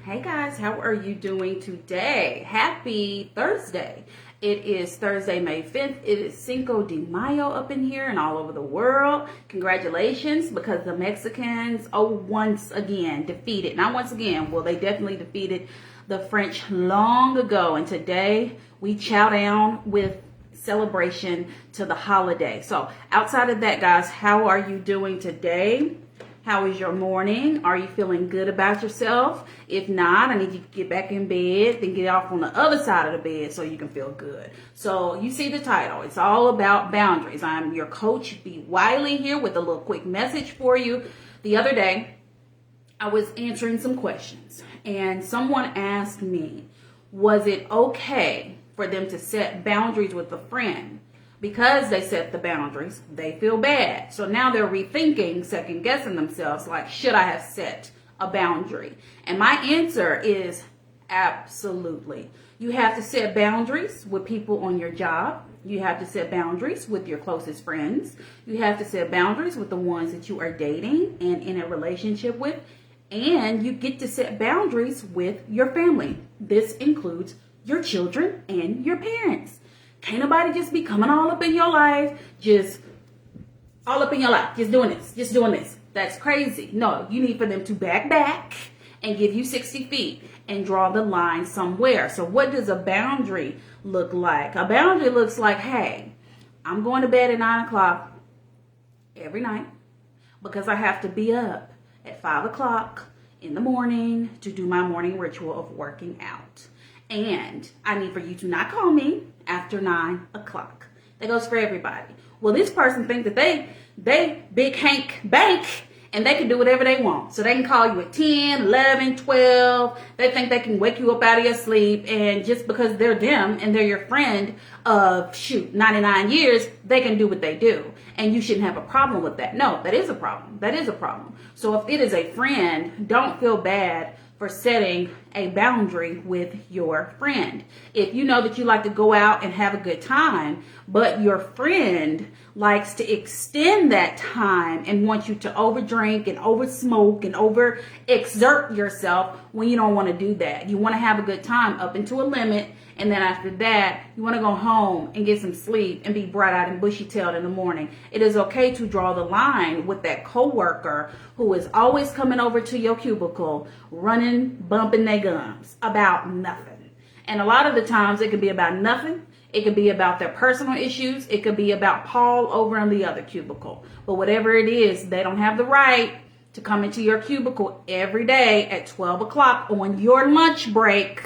Hey guys, how are you doing today? Happy Thursday. It is Thursday, May 5th. It is Cinco de Mayo up in here and all over the world. Congratulations, because the Mexicans, once again defeated. Not once again, well, they definitely defeated the French long ago. And today we chow down with celebration to the holiday. So outside of that, guys, how are you doing today? How is your morning? Are you feeling good about yourself? If not, I need you to get back in bed, then get off on the other side of the bed so you can feel good. So you see the title. It's all about boundaries. I'm your coach, B. Wiley, here with a little quick message for you. The other day, I was answering some questions, and someone asked me, was it okay for them to set boundaries with a friend? Because they set the boundaries, they feel bad. So now they're rethinking, second guessing themselves, like, should I have set a boundary? And my answer is absolutely. You have to set boundaries with people on your job. You have to set boundaries with your closest friends. You have to set boundaries with the ones that you are dating and in a relationship with. And you get to set boundaries with your family. This includes your children and your parents. Can't nobody just be coming all up in your life, just doing this. That's crazy. No, you need for them to back and give you 60 feet and draw the line somewhere. So what does a boundary look like? A boundary looks like, hey, I'm going to bed at 9 o'clock every night because I have to be up at 5 o'clock in the morning to do my morning ritual of working out. And I need for you to not call me after 9 o'clock. That goes for everybody. Well, this person thinks that they big Hank Bank and they can do whatever they want. So they can call you at 10, 11, 12. They think they can wake you up out of your sleep. And just because they're them and they're your friend of 99 years, they can do what they do. And you shouldn't have a problem with that. No, that is a problem. That is a problem. So if it is a friend, don't feel bad for setting a boundary with your friend. If you know that you like to go out and have a good time, but your friend likes to extend that time and wants you to overdrink and oversmoke and overexert yourself when you don't want to do that. You want to have a good time up into a limit, and then after that, you want to go home and get some sleep and be bright-eyed and bushy-tailed in the morning. It is okay to draw the line with that coworker who is always coming over to your cubicle, running, bumping their gums about nothing. And a lot of the times it could be about nothing. It could be about their personal issues. It could be about Paul over in the other cubicle. But whatever it is, they don't have the right to come into your cubicle every day at 12 o'clock on your lunch break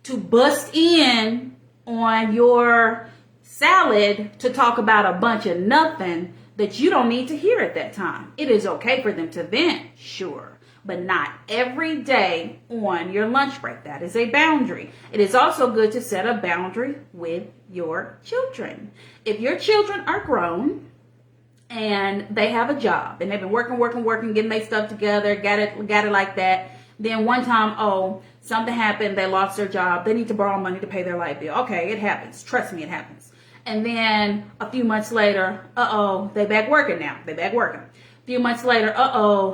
to bust in on your salad to talk about a bunch of nothing that you don't need to hear at that time. It is okay for them to vent, sure, but not every day on your lunch break. That is a boundary. It is also good to set a boundary with your children. If your children are grown and they have a job and they've been working, getting their stuff together, got it like that, then one time, something happened, they lost their job, they need to borrow money to pay their light bill. Okay, it happens. Trust me, it happens. And then a few months later, they back working now. They back working. A few months later,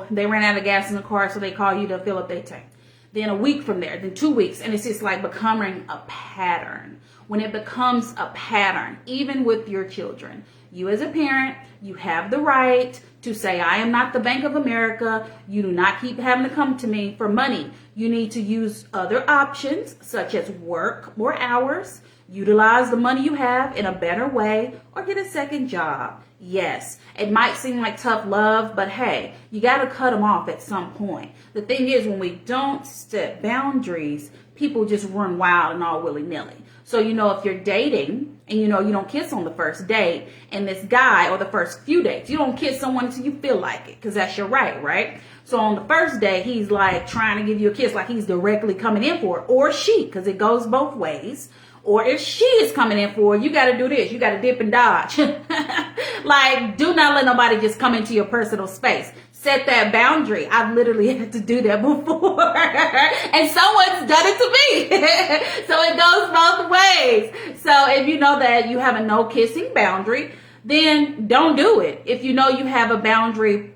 they ran out of gas in the car, so they call you to fill up their tank. Then a week from there, then 2 weeks, and it's just like becoming a pattern. When it becomes a pattern, even with your children, you as a parent, you have the right to say, I am not the Bank of America. You do not keep having to come to me for money. You need to use other options, such as work more hours, utilize the money you have in a better way, or get a second job. Yes, it might seem like tough love, but hey, you got to cut them off at some point. The thing is, when we don't set boundaries, people just run wild and all willy-nilly. So, if you're dating and you don't kiss on the first date, and this guy, or the first few dates, you don't kiss someone until you feel like it, because that's your right? So on the first day, he's like trying to give you a kiss like he's directly coming in for it, or she, because it goes both ways. Or if she is coming in for it, you got to do this. You got to dip and dodge. Like, do not let nobody just come into your personal space. Set that boundary. I've literally had to do that before. And someone's done it to me. So it goes both ways. So if you know that you have a no kissing boundary, then don't do it. If you know you have a boundary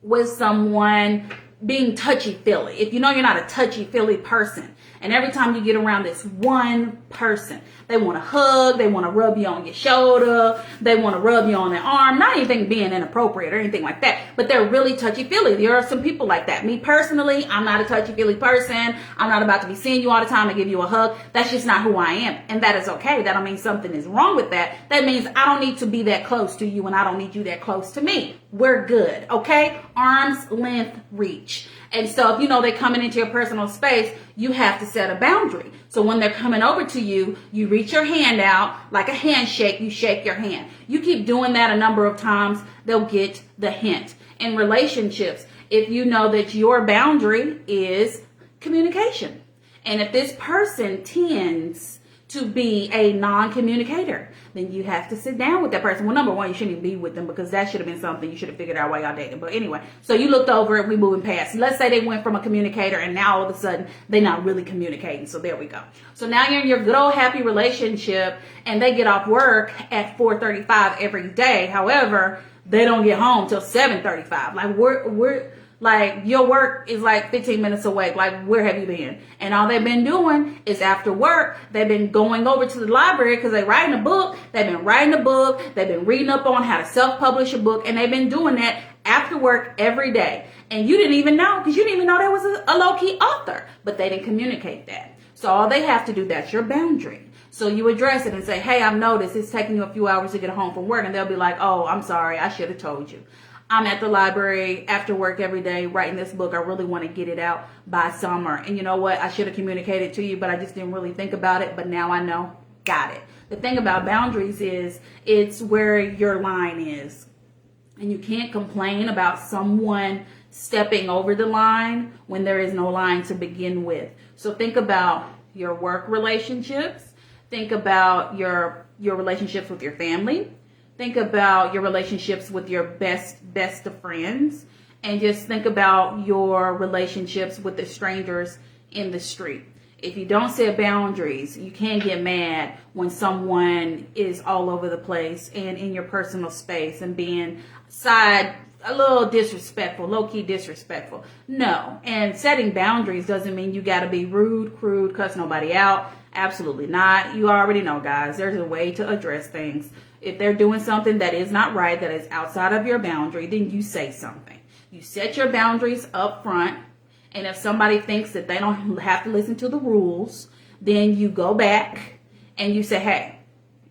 with someone being touchy-feely. If you know you're not a touchy-feely person, and every time you get around this one person, they want to hug, they want to rub you on your shoulder, they want to rub you on their arm, not anything being inappropriate or anything like that, but they're really touchy-feely. There are some people like that. Me personally, I'm not a touchy-feely person. I'm not about to be seeing you all the time and give you a hug. That's just not who I am, and that is okay. That don't mean something is wrong with that. That means I don't need to be that close to you, and I don't need you that close to me. We're good, okay? Arm's length reach. And so if you know they're coming into your personal space, you have to set a boundary. So when they're coming over to you, you reach your hand out like a handshake, you shake your hand. You keep doing that a number of times, they'll get the hint. In relationships, if you know that your boundary is communication, and if this person tends to be a non-communicator, then you have to sit down with that person. Well, number one, you shouldn't even be with them because that should have been something you should have figured out while y'all dating. But anyway, so you looked over it, we moving past. Let's say they went from a communicator and now all of a sudden they're not really communicating. So there we go. So now you're in your good old happy relationship and they get off work at 4:35 every day. However, they don't get home till 7:35. Like we're like your work is like 15 minutes away. Like where have you been? And all they've been doing is after work, they've been going over to the library because they're writing a book. They've been writing a book. They've been reading up on how to self-publish a book. And they've been doing that after work every day. And you didn't even know because you didn't even know there was a low-key author. But they didn't communicate that. So all they have to do, that's your boundary. So you address it and say, hey, I've noticed it's taking you a few hours to get home from work. And they'll be like, oh, I'm sorry. I should have told you. I'm at the library after work every day writing this book. I really want to get it out by summer. And you know what? I should have communicated to you, but I just didn't really think about it. But now I know. Got it. The thing about boundaries is it's where your line is. And you can't complain about someone stepping over the line when there is no line to begin with. So think about your work relationships. Think about your relationships with your family. Think about your relationships with your best of friends, and just think about your relationships with the strangers in the street. If you don't set boundaries, you can't get mad when someone is all over the place and in your personal space and being a little disrespectful, low-key disrespectful. No. And setting boundaries doesn't mean you got to be rude, crude, cuss nobody out. Absolutely not. You already know, guys, there's a way to address things. If they're doing something that is not right, that is outside of your boundary, then you say something. You set your boundaries up front. And if somebody thinks that they don't have to listen to the rules, then you go back and you say, hey,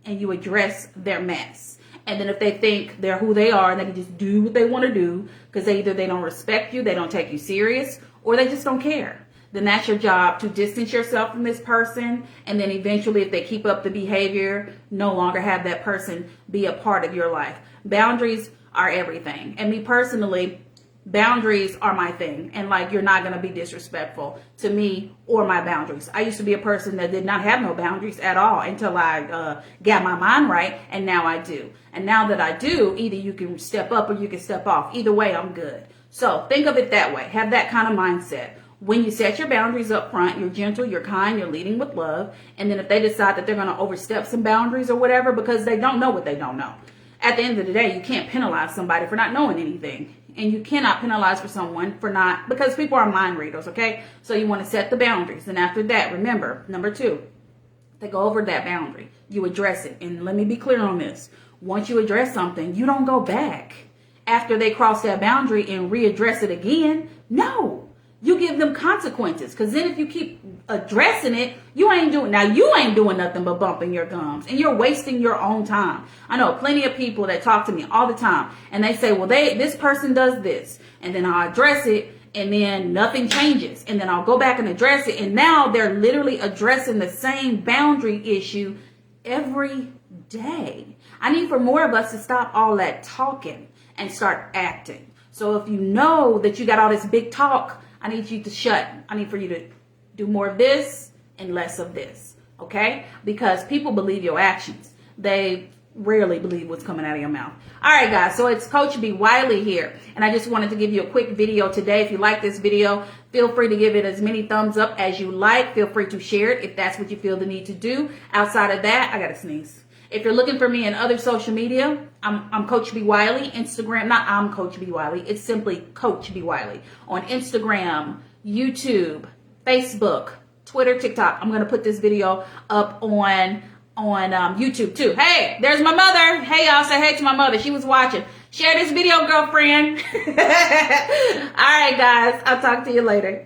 and you address their mess. And then if they think they're who they are and they can just do what they want to do because either they don't respect you, they don't take you serious, or they just don't care, then that's your job to distance yourself from this person. And then eventually, if they keep up the behavior, no longer have that person be a part of your life. Boundaries are everything. And me personally, boundaries are my thing. And like, you're not going to be disrespectful to me or my boundaries. I used to be a person that did not have no boundaries at all until I got my mind right. And now I do. And now that I do, either you can step up or you can step off. Either way, I'm good. So think of it that way. Have that kind of mindset. When you set your boundaries up front, you're gentle, you're kind, you're leading with love. And then if they decide that they're going to overstep some boundaries or whatever because they don't know what they don't know, at the end of the day, you can't penalize somebody for not knowing anything. And you cannot penalize for someone for not, because people are mind readers, okay? So you want to set the boundaries. And after that, remember, number 2, they go over that boundary. You address it. And let me be clear on this. Once you address something, you don't go back after they cross that boundary and readdress it again. No. You give them consequences, because then if you keep addressing it, you ain't doing nothing but bumping your gums, and you're wasting your own time. I know plenty of people that talk to me all the time, and they say, well, this person does this, and then I'll address it, and then nothing changes, and then I'll go back and address it, and now they're literally addressing the same boundary issue every day. I need for more of us to stop all that talking and start acting. So if you know that you got all this big talk, I need you to shut. I need for you to do more of this and less of this, okay? Because people believe your actions. They rarely believe what's coming out of your mouth. All right, guys, so it's Coach B. Wiley here, and I just wanted to give you a quick video today. If you like this video, feel free to give it as many thumbs up as you like. Feel free to share it if that's what you feel the need to do. Outside of that, I got to sneeze. If you're looking for me in other social media, I'm Coach B Wiley. Instagram, not I'm Coach B Wiley. It's simply Coach B Wiley on Instagram, YouTube, Facebook, Twitter, TikTok. I'm gonna put this video up on YouTube too. Hey, there's my mother. Hey, y'all, say hey to my mother. She was watching. Share this video, girlfriend. All right, guys. I'll talk to you later.